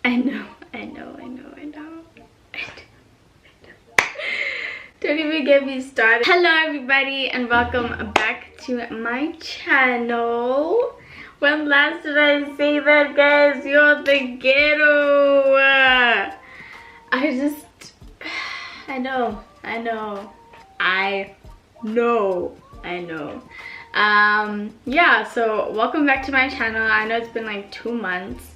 I know. Don't even get me started. Hello everybody and welcome back to my channel. When last did I say that, guys? You're the ghetto. I know. Yeah, so welcome back to my channel. I know it's been like 2 months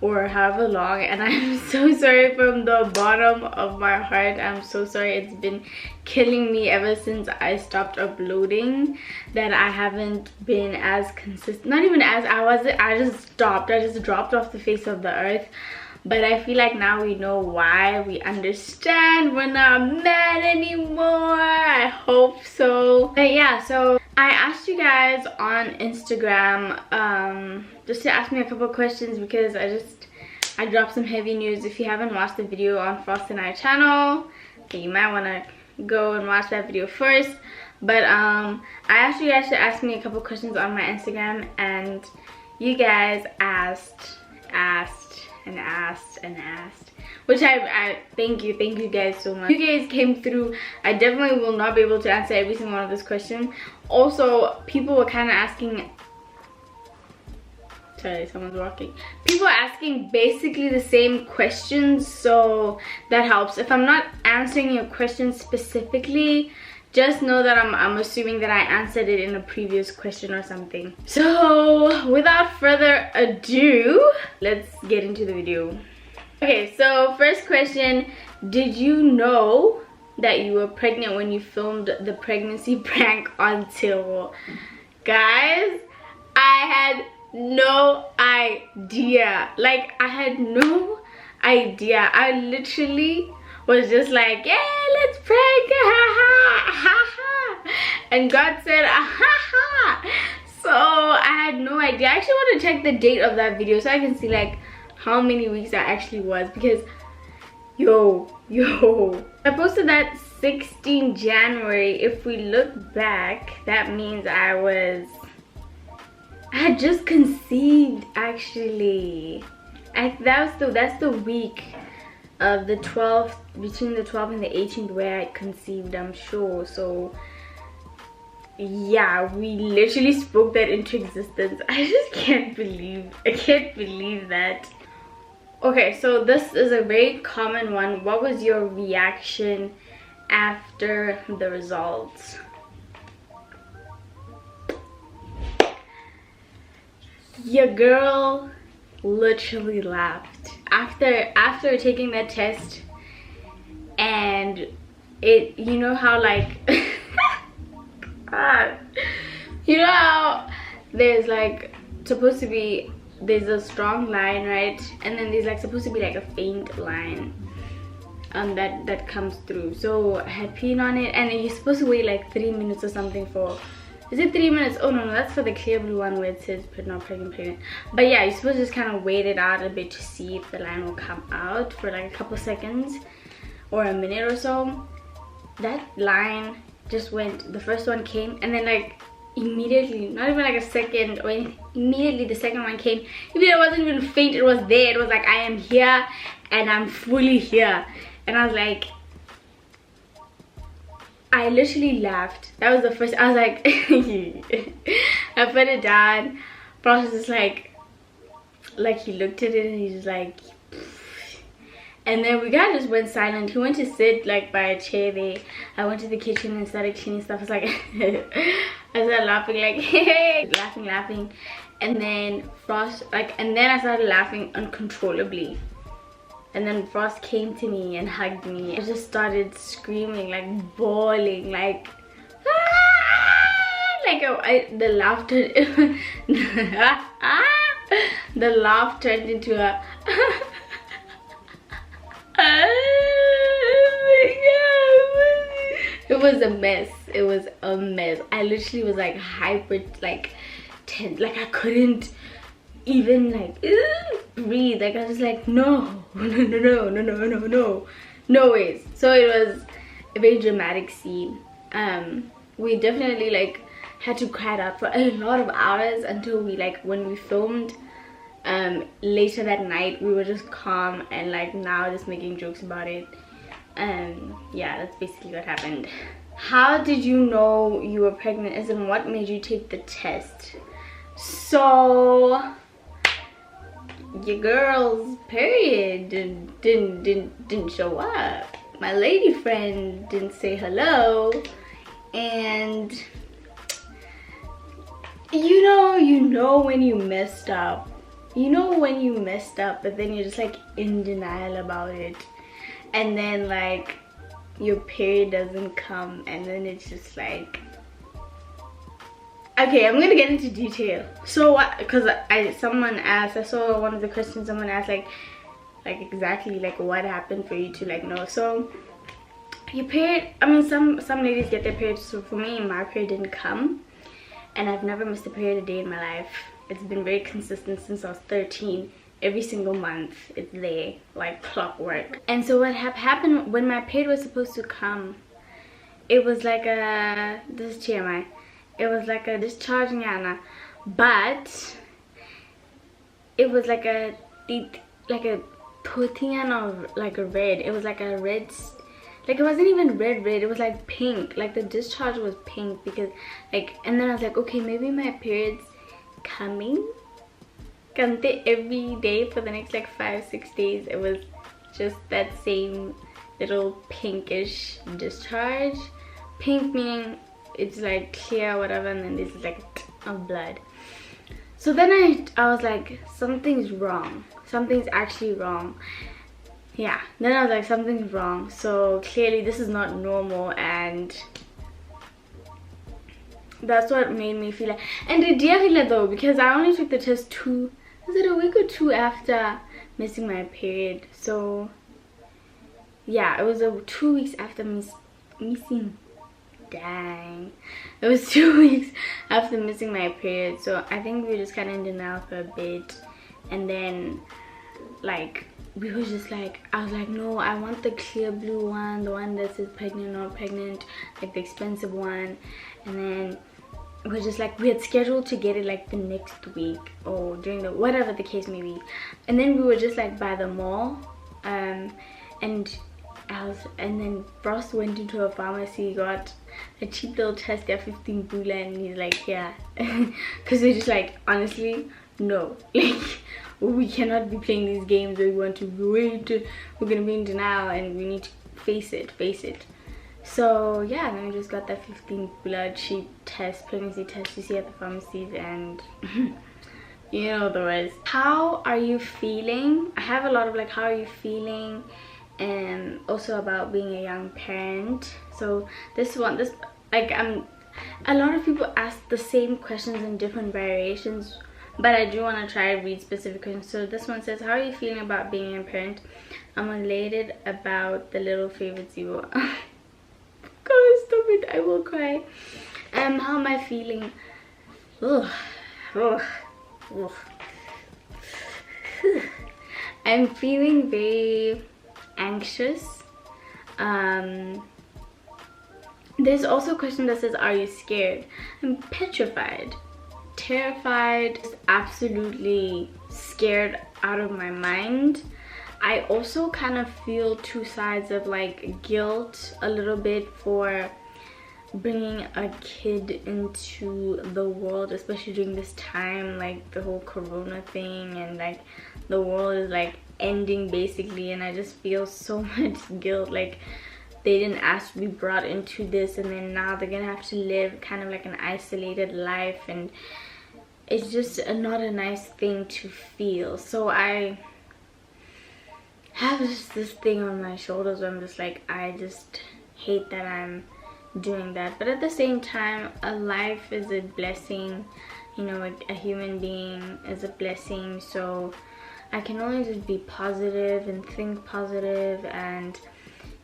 or however long, and I'm so sorry from the bottom of my heart. I'm so sorry. It's been killing me ever since I stopped uploading that I haven't been as consistent. Not even as I just dropped off the face of the earth. But I feel like now we know why. We understand. We're not mad anymore. I hope so. But yeah, so I asked you guys on Instagram just to ask me a couple questions because I dropped some heavy news. If you haven't watched the video on Frost and I channel, then you might want to go and watch that video first. But I asked you guys to ask me a couple questions on my Instagram, and you guys asked, which I thank you guys so much. You guys came through. I definitely will not be able to answer every single one of this question. Also, people were kind of asking, sorry, someone's walking. People are asking basically the same questions, so that helps. If I'm not answering your question specifically, just know that I'm assuming that I answered it in a previous question or something. So without further ado, let's get into the video. Okay, so first question, did you know that you were pregnant when you filmed the pregnancy prank on Till? Guys, I had no idea. Like, I had no idea. I literally was just like, yeah, let's prank, and God said, so I had no idea. I actually want to check the date of that video so I can see like how many weeks that actually was, because yo, I posted that 16 January. If we look back, that means I had just conceived actually. That's the week of the 12th, between the 12th and the 18th, where I conceived, I'm sure. So yeah, we literally spoke that into existence. I just can't believe that. Okay, so this is a very common one. What was your reaction after the results? Your girl literally laughed after taking that test, and it, you know how like you know how there's like supposed to be, there's a strong line, right, and then there's like supposed to be like a faint line that comes through. So I had peed on it, and you're supposed to wait like 3 minutes or something for, is it 3 minutes? Oh no, that's for the clear blue one where it says not pregnant. But yeah, you're supposed to just kind of wait it out a bit to see if the line will come out for like a couple seconds or a minute or so. That line just went, the first one came, and then like immediately, not even like a second or anything, immediately the second one came. Even though it wasn't even faint, it was there. It was like, I am here and I'm fully here. And I was like, I literally laughed. That was the first, I was like I put it down. Frost was just like he looked at it and he's just like, and then we kind of just went silent. He went to sit like by a chair there. I went to the kitchen and started cleaning stuff. I was like I started laughing like hey, laughing, and then Frost and then I started laughing uncontrollably. And then Frost came to me and hugged me. I just started screaming, like bawling, like the laughter the laugh turned into a it was a mess. It was a mess. I literally was like hyper, like tense, like I couldn't even like breathe. Like I was just like no ways. So it was a very dramatic scene. We definitely like had to cry it out for a lot of hours until we, like, when we filmed later that night we were just calm and like now just making jokes about it. Yeah, that's basically what happened. How did you know you were pregnant, as in what made you take the test? So your girl's period didn't show up. My lady friend didn't say hello, and you know when you messed up. You know when you messed up, but then you're just like in denial about it, and then like your period doesn't come, and then it's just like, okay, I'm gonna get into detail. So what, because someone asked, I saw one of the questions, someone asked like exactly like what happened for you to like know. So your period, I mean, some ladies get their periods. So for me, my period didn't come, and I've never missed a period a day in my life. It's been very consistent since I was 13. Every single month it's there like clockwork. And so what happened when my period was supposed to come, it was like a, this is TMI, it was like a discharging Anna, but it was like a protein of like a red. It was like a red, like it wasn't even red, it was like pink. Like the discharge was pink because like, and then I was like, okay, maybe my period's coming. Every day for the next like 5-6 days, it was just that same little pinkish discharge. Pink meaning it's like clear, whatever, and then this is like of blood. So then I was like, something's wrong, something's actually wrong. Yeah, then I was like, something's wrong, so clearly this is not normal, and that's what made me feel like. And the dear though, because I only took the test was it a week or two after missing my period. So yeah, it was 2 weeks after missing. Dang, it was 2 weeks after missing my period. So I think we were just kind of in denial for a bit, and then like we were just like, I was like, no, I want the clear blue one, the one that says pregnant, not pregnant, like the expensive one. And then we're just like, we had scheduled to get it like the next week or during the whatever the case may be. And then we were just like by the mall, and then Ross went into a pharmacy, got a cheap little test at 15 bula, and he's like, yeah, because we're just like, honestly, no, like we cannot be playing these games where we want to wait, we're gonna be in denial, and we need to face it. So yeah, then we just got that 15 blood cheap test, pregnancy test you see at the pharmacies, and you know the rest. How are you feeling? I have a lot of like, how are you feeling, and also about being a young parent. So this like, a lot of people ask the same questions in different variations, but I do want to try to read specific questions. So this one says, how are you feeling about being a parent? I'm elated about the little favorites you will. God, stop it, I will cry. How am I feeling? I'm feeling very anxious. There's also a question that says, are you scared? I'm petrified, terrified, absolutely scared out of my mind. I also kind of feel two sides of like guilt a little bit for bringing a kid into the world, especially during this time, like the whole corona thing, and like the world is like ending basically, and I just feel so much guilt, like they didn't ask to be brought into this, and then now they're gonna have to live kind of like an isolated life, and it's just not a nice thing to feel. So I have just this thing on my shoulders where I'm just like, I just hate that I'm doing that, but at the same time, a life is a blessing, you know, a human being is a blessing. So I can only just be positive and think positive, and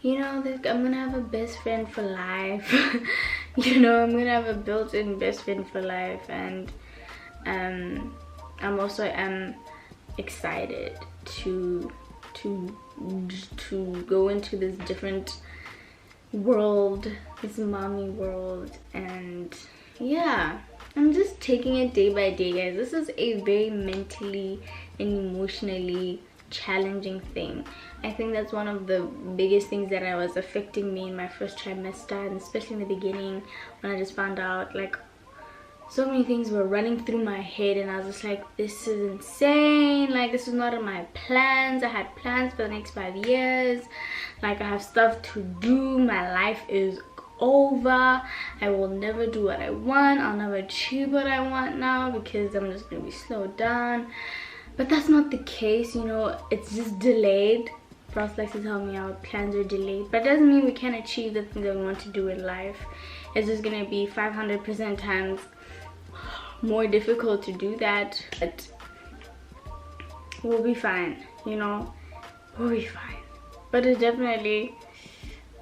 you know, I'm gonna have a best friend for life. You know, I'm gonna have a built-in best friend for life, and I'm also excited to go into this different world, this mommy world, and yeah, I'm just taking it day by day, guys. This is a very mentally and emotionally challenging thing. I think that's one of the biggest things that was affecting me in my first trimester, and especially in the beginning when I just found out, like, so many things were running through my head, and I was just like, this is insane. Like, this was not in my plans. I had plans for the next 5 years. Like, I have stuff to do. My life is over. I will never do what I want. I'll never achieve what I want now because I'm just gonna be slowed down. But that's not the case, you know. It's just delayed. Frost likes to tell me our plans are delayed, but it doesn't mean we can't achieve the things that we want to do in life. It's just gonna be 500% times more difficult to do that, but we'll be fine, you know. We'll be fine. But it definitely,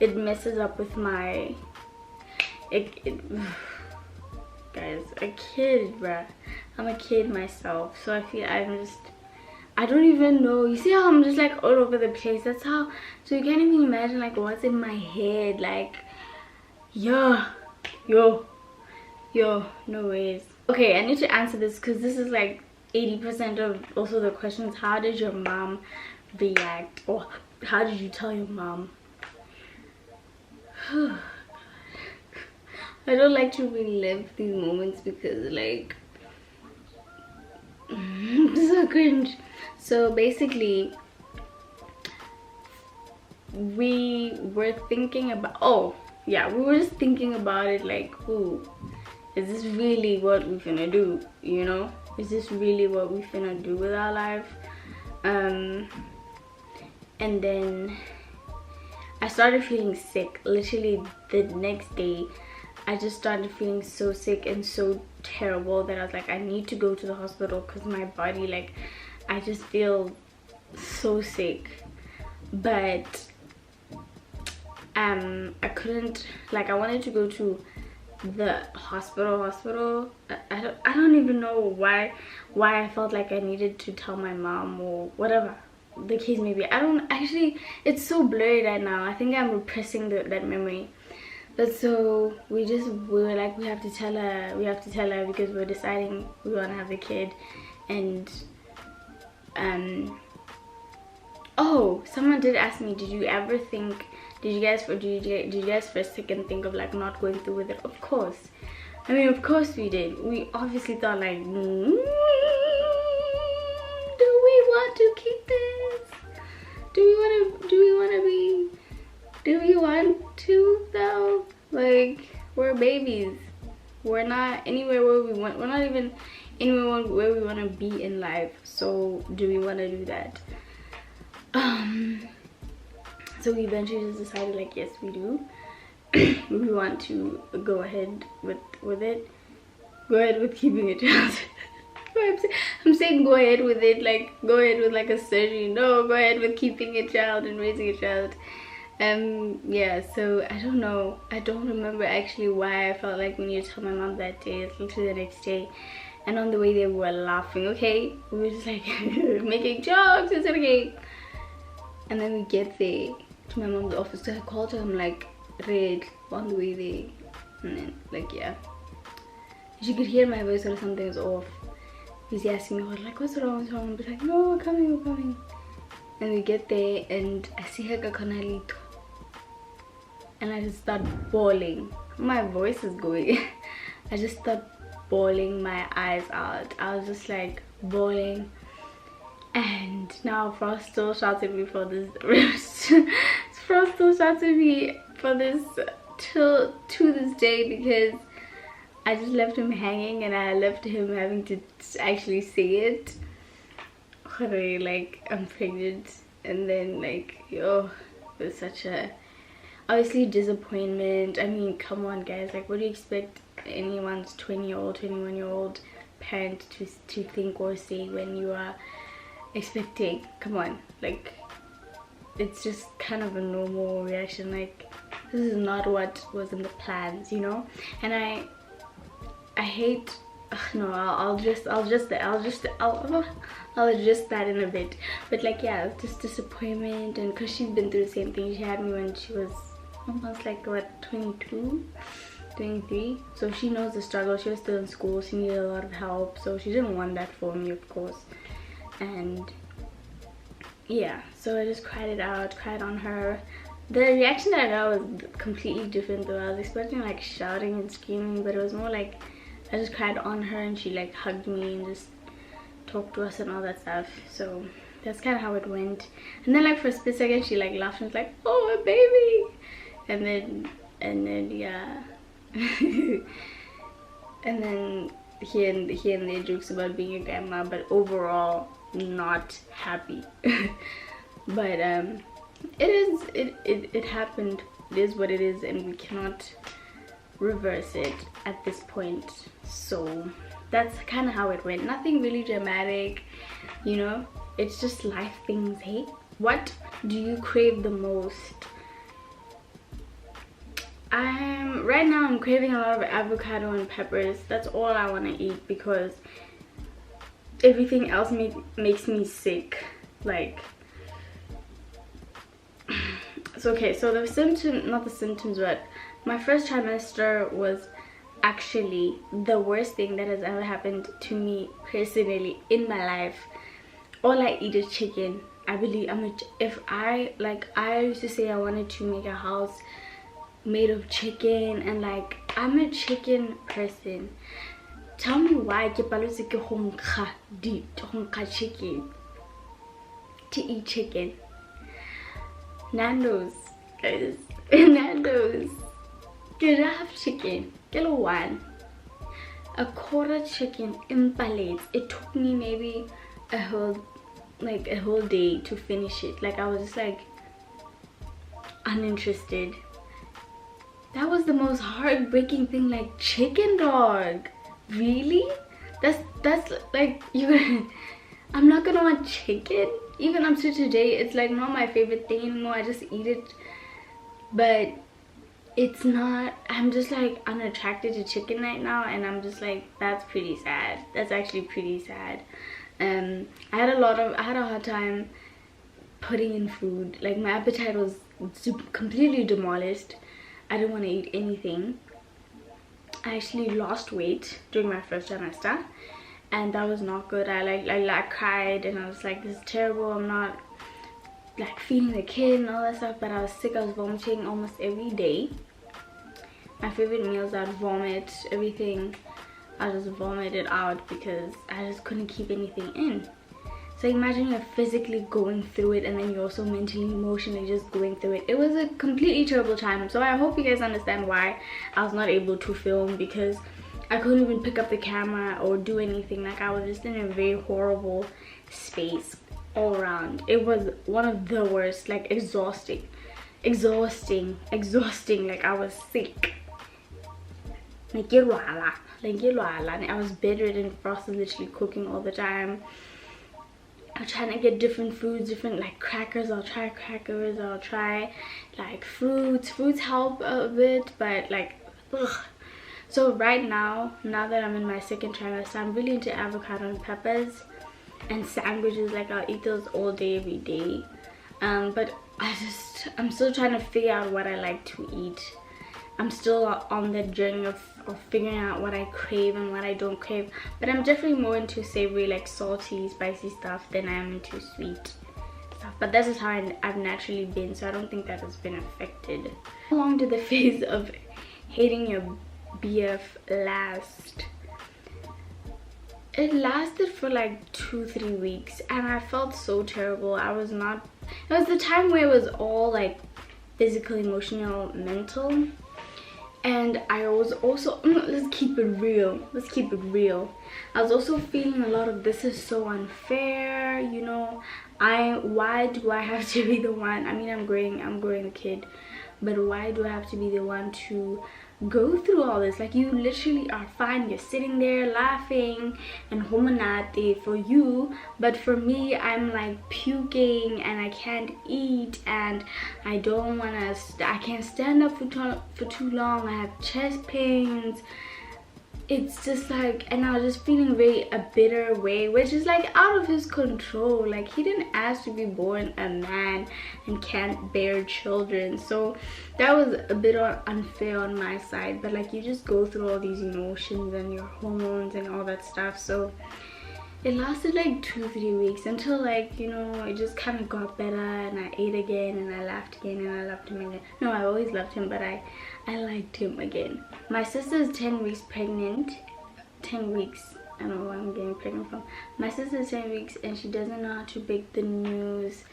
it messes up with my guys, a kid, bruh. I'm a kid myself, so I feel I don't even know. You see how I'm just like all over the place? That's how, so you can't even imagine like what's in my head. Like, yo, no ways. Okay, I need to answer this because this is like 80% of also the questions. How did your mom react, or how did you tell your mom? I don't like to relive these moments because like it's so cringe. So basically we were thinking about, we were just thinking about it, like, ooh, is this really what we're gonna do, you know? Is this really what we're gonna do with our life? And then I started feeling sick. Literally the next day I just started feeling so sick and so terrible that I was like, I need to go to the hospital because my body, like, I just feel so sick. But I couldn't, like, I wanted to go to the hospital. I don't even know why I felt like I needed to tell my mom or whatever the case may be. I don't actually, it's so blurry right now. I think I'm repressing that memory. But so we were like, we have to tell her because we're deciding we want to have a kid. And oh, someone did ask me, did you guys for a second think of like not going through with it? Of course. I mean, of course we did. We obviously thought like, do we want to keep this? Do we want to though? Like, we're babies. We're not anywhere where we want. We're not even anywhere where we want to be in life. So do we want to do that? So we eventually just decided, like, yes, we do. We want to go ahead with it. Go ahead with keeping a child. I'm saying go ahead with it, like go ahead with like a surgery. No, go ahead with keeping a child and raising a child. Yeah, so I don't know. I don't remember actually why I felt like we needed to tell my mom that day. It's literally the next day. And on the way there, we were laughing, okay? We were just like making jokes. It's okay. And then we get there to my mom's office. So I called her. I'm like, Red, on the way there. And then, like, yeah. She could hear my voice or something's off. He's asking me, like, what's wrong? I'm like, no, we're coming. And we get there, and I see her kakanalito. And I just start bawling. My voice is going. I just start bawling my eyes out. I was just like bawling. And now Frost still shouts at me for this. Frost still shouts at me for this to this day because I just left him hanging and I left him having to actually say it. Like, I'm pregnant, and then like, yo, it was such a obviously disappointment. I mean, come on guys, like, what do you expect anyone's 20-year-old 21-year-old parent to think or say when you are expecting? Come on, like, it's just kind of a normal reaction. Like, this is not what was in the plans, you know. And I hate, no, I'll address that in a bit. But like, yeah, just disappointment. And because she's been through the same thing. She had me when she was almost like, what, 22, 23, so she knows the struggle. She was still in school, she needed a lot of help, so she didn't want that for me, of course. And yeah, so I just cried it out, cried on her. The reaction that I got was completely different though. I was expecting like shouting and screaming, but it was more like I just cried on her and she like hugged me and just talked to us and all that stuff. So that's kind of how it went. And then like for a split second she like laughed and was like, oh, a baby. And then yeah. And then here and there jokes about being a grandma, but overall not happy. But it happened. It is what it is, and we cannot reverse it at this point. So that's kind of how it went. Nothing really dramatic, you know, it's just life things. Hey, what do you crave the most? Right now I'm craving a lot of avocado and peppers. That's all I want to eat because everything else makes me sick. Like, so okay, so the symptoms, not the symptoms, but my first trimester was actually the worst thing that has ever happened to me personally in my life. All I eat is chicken. I believe I used to say I wanted to make a house made of chicken, and like I'm a chicken person. Tell me why ke palotse ke go nka chicken, to eat chicken. Nando's, guys. Nando's, can I have chicken? Kilo one, a quarter chicken in pallets. It took me maybe a whole day to finish it. Like I was just like uninterested. That was the most heartbreaking thing. Like, chicken, dog, really? That's like, I'm not gonna want chicken. Even up to today, it's like not my favorite thing anymore. I just eat it, but it's not, I'm just like unattracted to chicken right now, and I'm just like, that's pretty sad. That's actually pretty sad. I had a hard time putting in food. Like my appetite was completely demolished. I didn't want to eat anything. I actually lost weight during my first trimester, and that was not good. I cried and I was like, this is terrible. I'm not like feeding the kid and all that stuff, but I was sick. I was vomiting almost every day. My favorite meals, I'd vomit everything. I just vomited out because I just couldn't keep anything in. So imagine you're physically going through it, and then you're also mentally, emotionally just going through it. It was a completely terrible time. So I hope you guys understand why I was not able to film, because I couldn't even pick up the camera or do anything. Like I was just in a very horrible space all around. It was one of the worst, like exhausting. Like I was sick. Like I was bedridden. Frost was literally cooking all the time. I'm trying to get different foods, different like crackers. I'll try crackers, I'll try like fruits help a bit, but like ugh. So right now that I'm in my second trimester, I'm really into avocado and peppers and sandwiches. Like I'll eat those all day every day, but I'm still trying to figure out what I like to eat. I'm still on the journey of figuring out what I crave and what I don't crave. But I'm definitely more into savory, like salty, spicy stuff than I am into sweet stuff. But this is how I've naturally been, so I don't think that has been affected. How long did the phase of hating your BF last? It lasted for like 2-3 weeks, and I felt so terrible. It was the time where it was all like physical, emotional, mental. And I was also, let's keep it real. I was also feeling a lot of, this is so unfair, you know. Why do I have to be the one? I mean, I'm growing a kid, but why do I have to be the one to go through all this? Like, you literally are fine. You're sitting there laughing and homonate for you, but for me, I'm like puking and I can't eat, and I don't want to, I can't stand up for too long. I have chest pains. it's just like, and I was just feeling very a bitter way, which is like out of his control. Like, he didn't ask to be born a man and can't bear children, so that was a bit unfair on my side. But like, you just go through all these emotions and your hormones and all that stuff. So it lasted like 2-3 weeks until, like, you know, it just kind of got better, and I ate again, and I laughed again, and I loved him again. No, I always loved him, but I liked him again. My sister's 10 weeks pregnant. 10 weeks. I don't know where I'm getting pregnant from. My sister's 10 weeks, and she doesn't know how to break the news.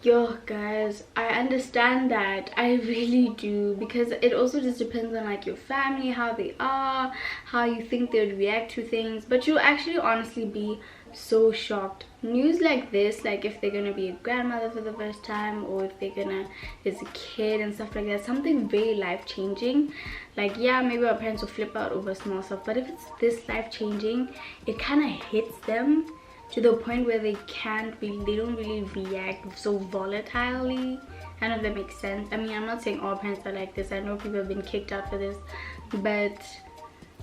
Yo, guys, I understand that. I really do, because it also just depends on like your family, how they are, how you think they would react to things. But you'll actually honestly be so shocked. News like this, like if they're gonna be a grandmother for the first time, or if there's a kid and stuff like that, something very life-changing. Like, yeah, maybe our parents will flip out over small stuff, but if it's this life-changing, it kind of hits them to the point where they don't really react so volatilely. I don't know if that makes sense. I mean, I'm not saying all parents are like this. I know people have been kicked out for this, but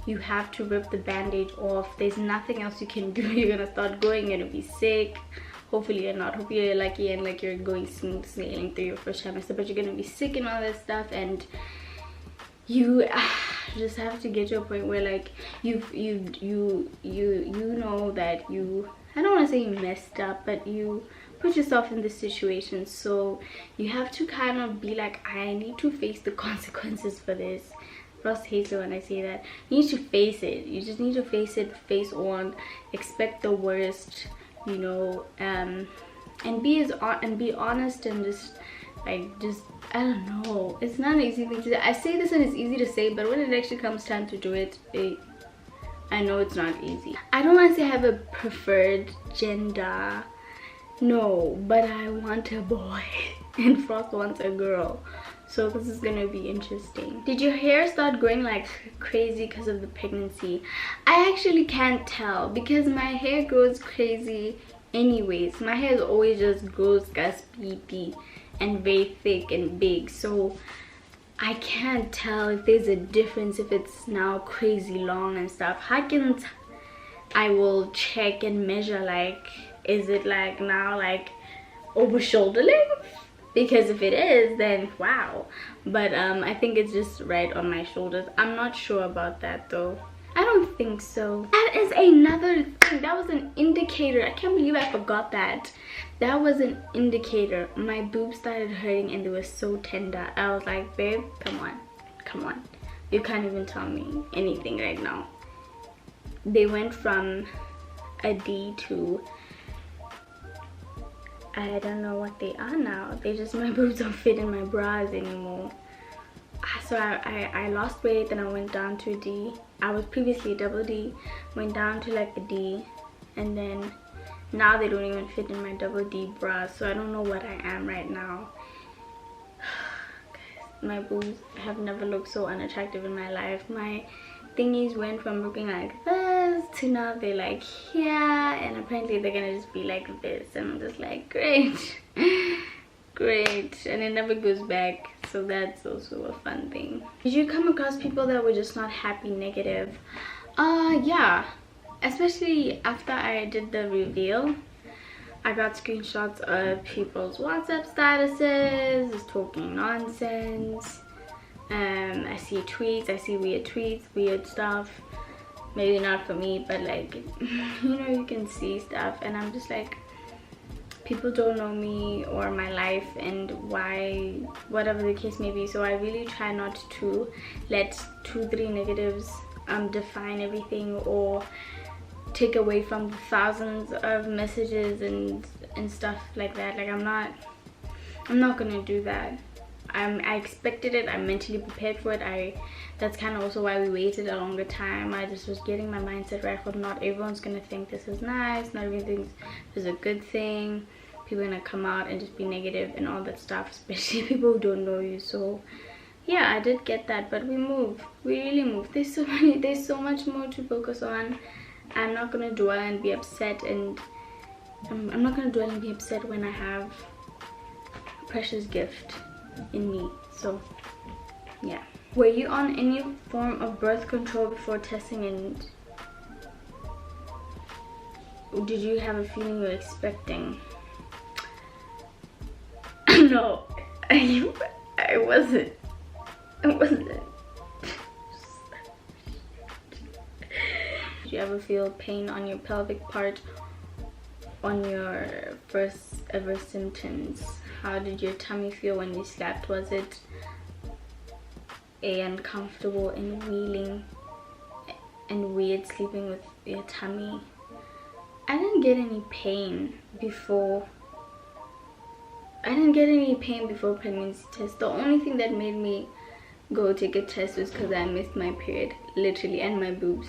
you have to rip the band-aid off. There's nothing else you can do. You're gonna start going, you're gonna be sick. Hopefully you're not. Hopefully you're lucky and like you're going smooth sailing through your first trimester, but you're gonna be sick and all that stuff, and you just have to get to a point where like you know that you, I don't want to say you messed up, but you put yourself in this situation. So you have to kind of be like, I need to face the consequences for this. Ross hates it when I say that. You need to face it. You just need to face it, face on, expect the worst, you know, and be honest, and just I don't know, it's not an easy thing to say. I say this and it's easy to say, but when it actually comes time to do it, I know it's not easy. I don't want to say I have a preferred gender, no, but I want a boy and Frost wants a girl, so this is gonna be interesting. Did your hair start growing like crazy because of the pregnancy? I actually can't tell, because my hair grows crazy anyways. My hair always just grows gaspy and very thick and big, so I can't tell if there's a difference, if it's now crazy long and stuff. I will check and measure, like, is it like now like over shoulder length? Because if it is, then wow. But I think it's just right on my shoulders. I'm not sure about that though. I don't think so. That is another thing. That was an indicator. I can't believe I forgot that. That was an indicator. My boobs started hurting and they were so tender. I was like, babe, come on. You can't even tell me anything right now. They went from a D to, I don't know what they are now. They just, my boobs don't fit in my bras anymore. So I lost weight, then I went down to a D. I was previously a double D, went down to like a D, and then now they don't even fit in my double D bras. So I don't know what I am right now. Guys, my boobs have never looked so unattractive in my life. My thingies went from looking like this to now they're like here, and apparently they're gonna just be like this, and I'm just like, great. Great, and it never goes back, so that's also a fun thing. Did you come across people that were just not happy, negative? Yeah, especially after I did the reveal. I got screenshots of people's WhatsApp statuses just talking nonsense. I see tweets, I see weird tweets, weird stuff. Maybe not for me, but like, you know, you can see stuff, and I'm just like, people don't know me or my life and why, whatever the case may be. So I really try not to let 2-3 negatives define everything or take away from the thousands of messages and stuff like that. Like, I'm not gonna do that. I expected it. I'm mentally prepared for it. That's kind of also why we waited a longer time. I just was getting my mindset right for not everyone's gonna think this is nice, not everyone thinks this is a good thing. People are gonna come out and just be negative and all that stuff, especially people who don't know you. So yeah, I did get that, but we really move. There's so much more to focus on. I'm not gonna dwell and be upset, and I'm not gonna dwell and be upset when I have a precious gift in me. So yeah. Were you on any form of birth control before testing, and did you have a feeling you were expecting? No, I wasn't. I wasn't. Did you ever feel pain on your pelvic part on your first ever symptoms? How did your tummy feel when you slept? Was it uncomfortable and wheeling and weird sleeping with your tummy? I didn't get any pain before. Pregnancy test. The only thing that made me go take a test was because I missed my period, literally, and my boobs,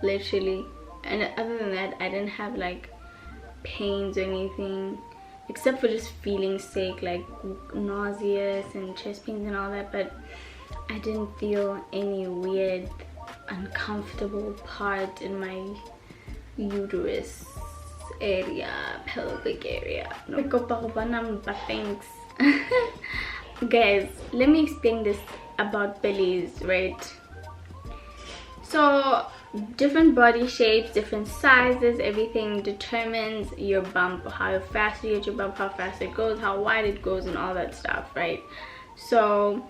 literally. And other than that, I didn't have like pains or anything, except for just feeling sick, like nauseous and chest pains and all that. But I didn't feel any weird uncomfortable part in my uterus area, pelvic area. No. Thanks. Guys, let me explain this about bellies, right? So different body shapes, different sizes, everything determines your bump, how fast you get your bump, how fast it goes, how wide it goes, and all that stuff, right? So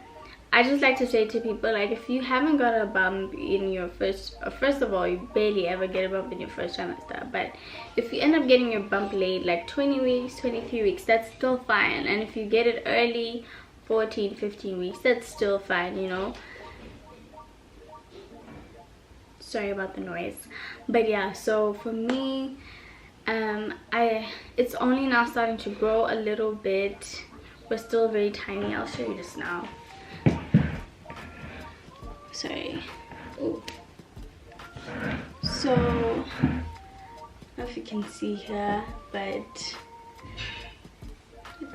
I just like to say to people, like, if you haven't got a bump in your first of all, you barely ever get a bump in your first trimester. But if you end up getting your bump late, like 20 weeks, 23 weeks, that's still fine. And if you get it early, 14, 15 weeks, that's still fine, you know. Sorry about the noise. But yeah, so for me, it's only now starting to grow a little bit. We're still very tiny. I'll show you this now. Sorry. Ooh. So I don't know if you can see here, but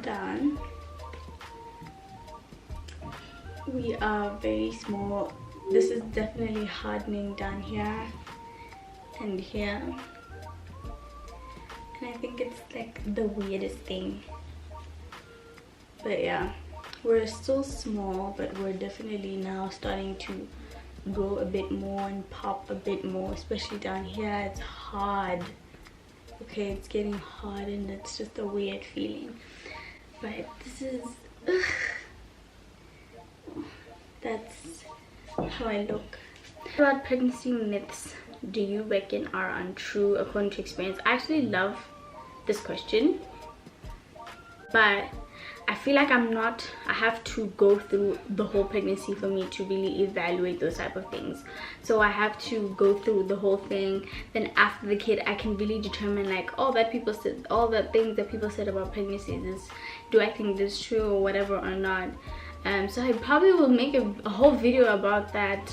down we are very small. This is definitely hardening down here and here, and I think it's like the weirdest thing. But yeah, we're still small, but we're definitely now starting to grow a bit more and pop a bit more, especially down here. It's hard. Okay, it's getting hard, and it's just a weird feeling. But this is that's how I look. About pregnancy myths do you reckon are untrue according to experience? I actually love this question, but I feel like I have to go through the whole pregnancy for me to really evaluate those type of things. So I have to go through the whole thing, then after the kid I can really determine, like, all the things that people said about pregnancies, do I think this is true or whatever or not. So I probably will make a whole video about that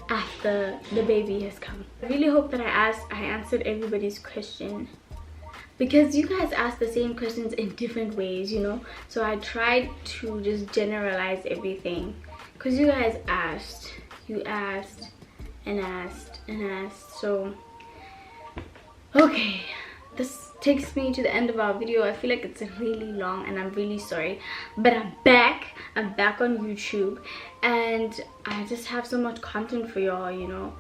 after the baby has come. I really hope that I answered everybody's question, because you guys asked the same questions in different ways, you know. So I tried to just generalize everything, because you guys asked and asked and asked. So okay, this takes me to the end of our video. I feel like it's really long, and I'm really sorry, but I'm back on YouTube, and I just have so much content for y'all, you know.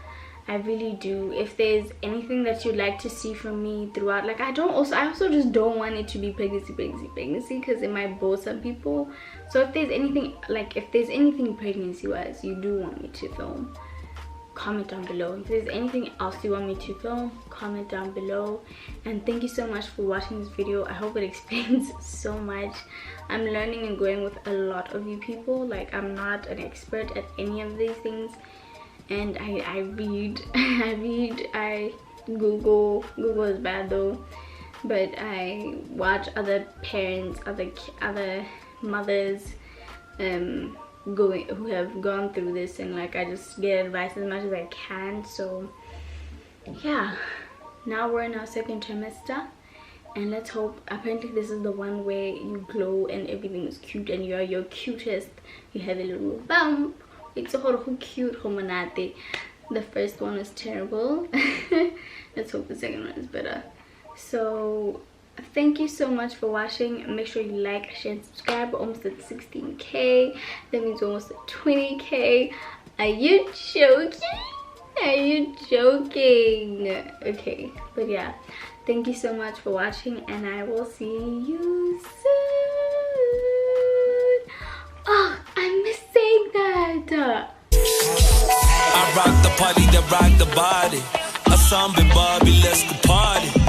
I really do. If there's anything that you'd like to see from me throughout, like, I also just don't want it to be pregnancy, because it might bore some people. So if there's anything pregnancy wise you do want me to film, comment down below. If there's anything else you want me to film, comment down below. And thank you so much for watching this video. I hope it explains so much. I'm learning and growing with a lot of you people. Like, I'm not an expert at any of these things, and I read I Google is bad though, but I watch other parents, other mothers who have gone through this, and like, I just get advice as much as I can. So yeah, now we're in our second trimester, and let's hope, apparently this is the one where you glow and everything is cute and you're your cutest. You have a little bump. It's so cute. The first one was terrible. Let's hope the second one is better. So thank you so much for watching. Make sure you like, share, and subscribe. We're almost at 16k. That means we're almost at 20k. Are you joking? Are you joking? Okay, but yeah, thank you so much for watching, and I will see you soon. Oh, I miss saying that. I rock the party that rock the body. A zombie Barbie, let's go party.